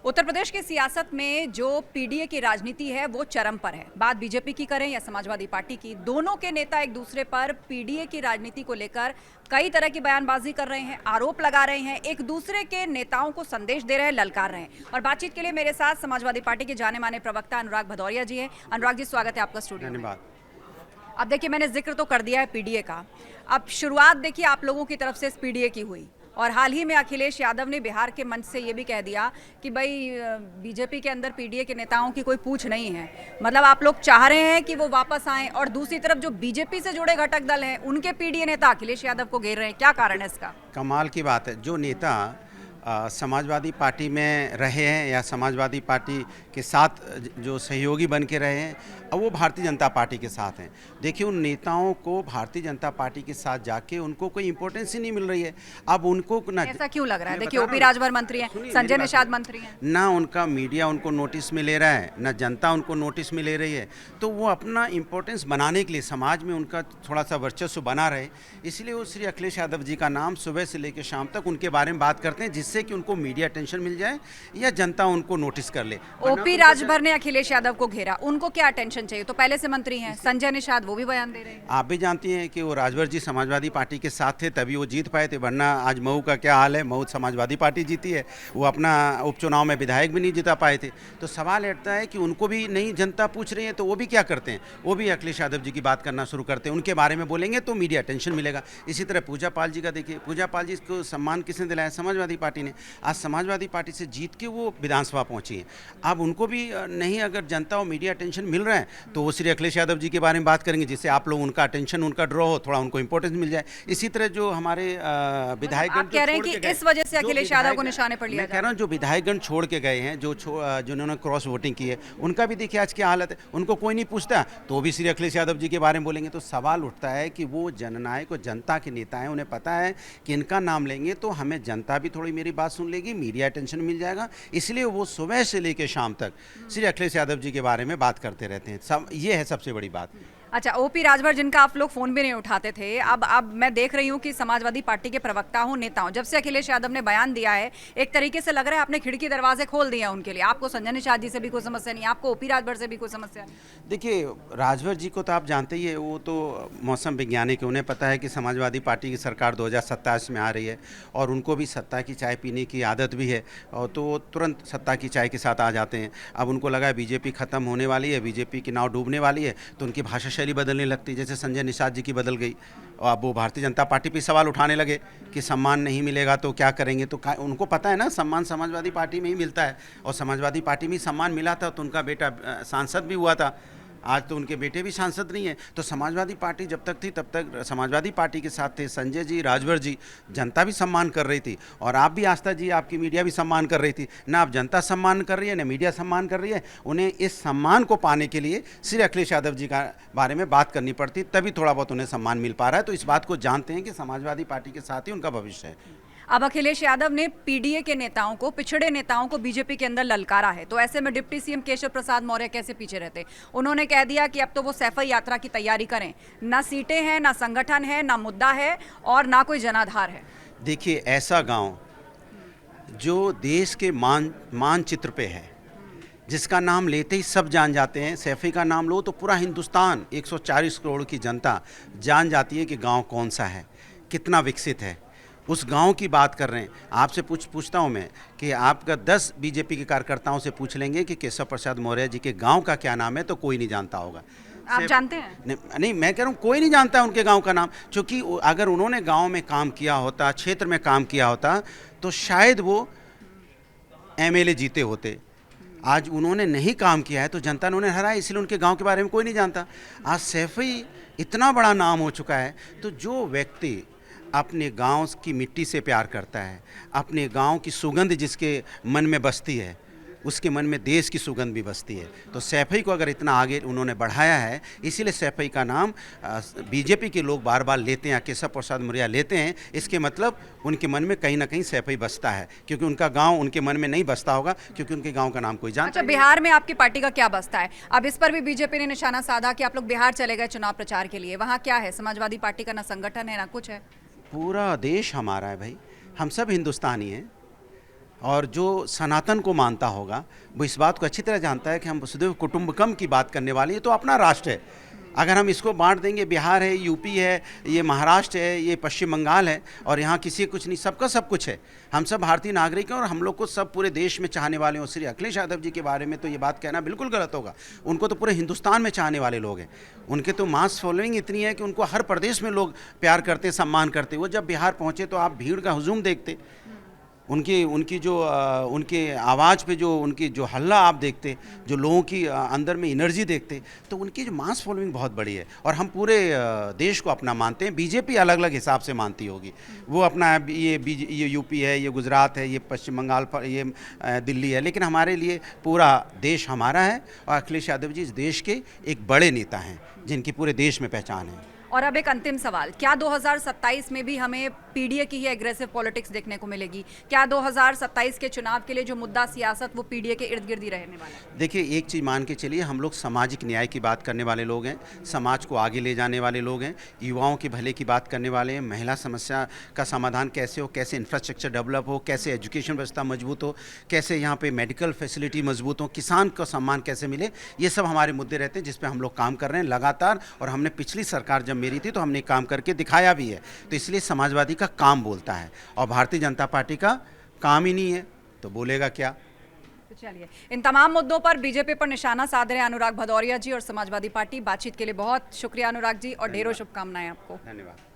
उत्तर प्रदेश की सियासत में जो पीडीए की राजनीति है वो चरम पर है। बात बीजेपी की करें या समाजवादी पार्टी की, दोनों के नेता एक दूसरे पर पीडीए की राजनीति को लेकर कई तरह की बयानबाजी कर रहे हैं, आरोप लगा रहे हैं, एक दूसरे के नेताओं को संदेश दे रहे हैं, ललकार रहे हैं। और बातचीत के लिए मेरे साथ समाजवादी पार्टी के जाने माने प्रवक्ता अनुराग भदौरिया जी हैं। अनुराग जी, स्वागत है आपका स्टूडियो में। धन्यवाद। अब देखिए, मैंने जिक्र तो कर दिया है पीडीए का। अब शुरुआत देखिए आप लोगों की तरफ से इस पीडीए की हुई, और हाल ही में अखिलेश यादव ने बिहार के मंच से ये भी कह दिया कि भाई बीजेपी के अंदर पीडीए के नेताओं की कोई पूछ नहीं है। मतलब आप लोग चाह रहे हैं कि वो वापस आएं, और दूसरी तरफ जो बीजेपी से जुड़े घटक दल हैं उनके पीडीए नेता अखिलेश यादव को घेर रहे हैं। क्या कारण है इसका? कमाल की बात है, जो नेता समाजवादी पार्टी में रहे हैं या समाजवादी पार्टी के साथ जो सहयोगी बन के रहे हैं, अब वो भारतीय जनता पार्टी के साथ हैं। देखिए, उन नेताओं को भारतीय जनता पार्टी के साथ जाके उनको कोई इंपॉर्टेंस ही नहीं मिल रही है। अब उनको ना, ऐसा क्यों लग रहा है? देखिए, ओपी राजभर मंत्री हैं, संजय निषाद मंत्री हैं, ना उनका मीडिया उनको नोटिस में ले रहा है, ना जनता उनको नोटिस में ले रही है। तो वो अपना इंपॉर्टेंस बनाने के लिए, समाज में उनका थोड़ा सा वर्चस्व बना रहे, इसलिए वो श्री अखिलेश यादव जी का नाम सुबह से लेकर शाम तक उनके बारे में बात करते हैं, जिससे कि उनको मीडिया अटेंशन मिल जाए या जनता उनको नोटिस कर ले। ओपी राजभर ने अखिलेश यादव को घेरा, उनको क्या अटेंशन चाहिए? तो पहले से मंत्री हैं। संजय निषाद वो भी बयान दे रहे हैं। आप भी जानती हैं कि वो राजभर जी समाजवादी पार्टी के साथ थे, तभी वो जीत पाए थे, वरना आज मऊ का क्या हाल है। मऊ समाजवादी पार्टी जीती है, वो अपना उपचुनाव में विधायक भी नहीं जिता पाए थे। तो सवाल उठता है कि उनको भी नहीं जनता पूछ रही है, तो वो भी क्या करते हैं? वो भी अखिलेश यादव जी की बात करना शुरू करते हैं, उनके बारे में बोलेंगे तो मीडिया अटेंशन मिलेगा। इसी तरह पूजा पाल जी का देखिए, पूजा पाल जी को सम्मान किसने दिलाया? समाजवादी पार्टी ने। आज समाजवादी पार्टी से जीत के वो विधानसभा पहुंची है। अब उनको भी नहीं, अगर जनता और मीडिया अटेंशन मिल रहा है तो वो श्री अखिलेश यादव जी के बारे में बात करेंगे, जिससे आप लोग उनका अटेंशन, उनका ड्रॉ हो, थोड़ा उनको इंपॉर्टेंस मिल जाए। इसी तरह जो हमारे विधायकगण कह रहे हैं कि इस वजह से अखिलेश यादव को निशाने पर लिया, मैं कह रहा हूँ जो विधायकगण छोड़ के गए हैं, जिन्होंने क्रॉस वोटिंग की है, उनका भी देखिए आज क्या हालत है। उनको कोई नहीं पूछता, तो वो भी श्री अखिलेश यादव जी के बारे में बोलेंगे। तो सवाल उठता है कि वो जननायक और जनता के नेता हैं, उन्हें पता है कि इनका नाम लेंगे तो हमें जनता भी थोड़ी मेरी बात सुन लेगी, मीडिया अटेंशन मिल जाएगा, इसलिए वो सुबह से लेकर शाम तक श्री अखिलेश यादव जी के बारे में बात करते रहते हैं। ये है सबसे बड़ी बात। अच्छा, ओपी राजभर जिनका आप लोग फोन भी नहीं उठाते थे, अब मैं देख रही हूँ कि समाजवादी पार्टी के प्रवक्ता हूँ, नेता हूँ, जब से अखिलेश यादव ने बयान दिया है, एक तरीके से लग रहा है आपने खिड़की दरवाजे खोल दिए हैं उनके लिए। आपको संजय निषाद जी से भी कोई समस्या नहीं, आपको ओपी राजभर से भी कोई समस्या नहीं? देखिए, राजभर जी को तो आप जानते ही है, वो तो मौसम वैज्ञानिक है, उन्हें पता है कि समाजवादी पार्टी की सरकार 2027 में आ रही है, और उनको भी सत्ता की चाय पीने की आदत भी है, और तो वो तुरंत सत्ता की चाय के साथ आ जाते हैं। अब उनको लगा है बीजेपी खत्म होने वाली है, बीजेपी की नाव डूबने वाली है, तो उनकी भाषा शैली बदलने लगती है, जैसे संजय निषाद जी की बदल गई। और अब वो भारतीय जनता पार्टी पे सवाल उठाने लगे कि सम्मान नहीं मिलेगा तो क्या करेंगे। तो उनको पता है ना, सम्मान समाजवादी पार्टी में ही मिलता है, और समाजवादी पार्टी में ही सम्मान मिला था तो उनका बेटा सांसद भी हुआ था। आज तो उनके बेटे भी सांसद नहीं है। तो समाजवादी पार्टी जब तक थी तब तक समाजवादी पार्टी के साथ थे संजय जी, राजभर जी, जनता भी सम्मान कर रही थी, और आप भी, आस्था जी, आपकी मीडिया भी सम्मान कर रही थी ना। अब जनता सम्मान कर रही है ना मीडिया सम्मान कर रही है। उन्हें इस सम्मान को पाने के लिए श्री अखिलेश यादव जी का बारे में बात करनी पड़ती, तभी थोड़ा बहुत उन्हें सम्मान मिल पा रहा है। तो इस बात को जानते हैं कि समाजवादी पार्टी के साथ ही उनका भविष्य है। अब अखिलेश यादव ने पीडीए के नेताओं को, पिछड़े नेताओं को बीजेपी के अंदर ललकारा है, तो ऐसे में डिप्टी सीएम केशव प्रसाद मौर्य कैसे पीछे रहते? उन्होंने कह दिया कि अब तो वो सैफई यात्रा की तैयारी करें, ना सीटें हैं, ना संगठन है, ना मुद्दा है, और ना कोई जनाधार है। देखिए, ऐसा गांव जो देश के मानचित्र पे है, जिसका नाम लेते ही सब जान जाते हैं, सैफई का नाम लो तो पूरा हिंदुस्तान, 140 करोड़ की जनता जान जाती है कि गांव कौन सा है, कितना विकसित है, उस गांव की बात कर रहे हैं। आपसे पूछता हूं मैं कि आपका 10 बीजेपी के कार्यकर्ताओं से पूछ लेंगे कि केशव प्रसाद मौर्य जी के गांव का क्या नाम है, तो कोई नहीं जानता होगा। आप जानते हैं? नहीं, मैं कह रहा हूँ कोई नहीं जानता उनके गांव का नाम, क्योंकि अगर उन्होंने गांव में काम किया होता, क्षेत्र में काम किया होता, तो शायद वो एमएलए जीते होते। आज उन्होंने नहीं काम किया है तो जनता ने उन्हें हराया, इसलिए उनके गांव के बारे में कोई नहीं जानता। आज सैफई इतना बड़ा नाम हो चुका है, तो जो व्यक्ति अपने गांव की मिट्टी से प्यार करता है, अपने गांव की सुगंध जिसके मन में बसती है, उसके मन में देश की सुगंध भी बसती है। तो सैफई को अगर इतना आगे उन्होंने बढ़ाया है, इसीलिए सैफई का नाम बीजेपी के लोग बार बार लेते हैं, केशव प्रसाद मौर्य लेते हैं। इसके मतलब उनके मन में कहीं ना कहीं सैफई बसता है, क्योंकि उनका गांव उनके मन में नहीं बसता होगा, क्योंकि उनके गांव का नाम कोई जानता अच्छा, बिहार में आपकी पार्टी का क्या बसता है? अब इस पर भी बीजेपी ने निशाना साधा कि आप लोग बिहार चले गए चुनाव प्रचार के लिए, वहाँ क्या है? समाजवादी पार्टी का ना संगठन है ना कुछ है। पूरा देश हमारा है भाई, हम सब हिंदुस्तानी हैं। और जो सनातन को मानता होगा वो इस बात को अच्छी तरह जानता है कि हम वसुधैव कुटुंबकम की बात करने वाले हैं, तो अपना राष्ट्र है। अगर हम इसको बांट देंगे, बिहार है, यूपी है, ये महाराष्ट्र है, ये पश्चिम बंगाल है और यहाँ किसी कुछ नहीं, सबका सब कुछ है। हम सब भारतीय नागरिक हैं और हम लोग को सब पूरे देश में चाहने वाले हैं। और श्री अखिलेश यादव जी के बारे में तो ये बात कहना बिल्कुल गलत होगा। उनको तो पूरे हिंदुस्तान में चाहने वाले लोग हैं। उनके तो मास फॉलोइंग इतनी है कि उनको हर प्रदेश में लोग प्यार करते, सम्मान करते। वो जब बिहार पहुँचे तो आप भीड़ का हुजूम देखते, उनकी जो उनके आवाज़ पे जो उनकी जो हल्ला आप देखते, जो लोगों की अंदर में एनर्जी देखते, तो उनकी जो मास फॉलोइंग बहुत बड़ी है। और हम पूरे देश को अपना मानते हैं। बीजेपी अलग अलग हिसाब से मानती होगी, वो अपना ये यूपी है, ये गुजरात है, ये पश्चिम बंगाल पर, ये दिल्ली है, लेकिन हमारे लिए पूरा देश हमारा है। और अखिलेश यादव जी इस देश के एक बड़े नेता हैं जिनकी पूरे देश में पहचान है। और अब एक अंतिम सवाल, क्या 2027 में भी हमें पीडीए की ही एग्रेसिव पॉलिटिक्स देखने को मिलेगी? क्या 2027 के चुनाव के लिए जो मुद्दा सियासत वो पीडीए के इर्द गिर्द ही रहने वाला है? देखिए, एक चीज़ मान के चलिए, हम लोग सामाजिक न्याय की बात करने वाले लोग हैं, समाज को आगे ले जाने वाले लोग हैं, युवाओं के भले की बात करने वाले हैं। महिला समस्या का समाधान कैसे हो, कैसे इंफ्रास्ट्रक्चर डेवलप हो, कैसे एजुकेशन व्यवस्था मजबूत हो, कैसे यहाँ पे मेडिकल फैसिलिटी मजबूत हो, किसान को सम्मान कैसे मिले, ये सब हमारे मुद्दे रहते हैं जिस पे हम लोग काम कर रहे हैं लगातार। और हमने पिछली सरकार जब मेरी थी तो हमने काम करके दिखाया भी है। तो इसलिए समाजवादी का काम बोलता है और भारतीय जनता पार्टी का काम ही नहीं है तो बोलेगा क्या। तो चलिए, इन तमाम मुद्दों पर बीजेपी पर निशाना साध रहे अनुराग भदौरिया जी और समाजवादी पार्टी। बातचीत के लिए बहुत शुक्रिया अनुराग जी और ढेरों शुभकामनाएं आपको। धन्यवाद।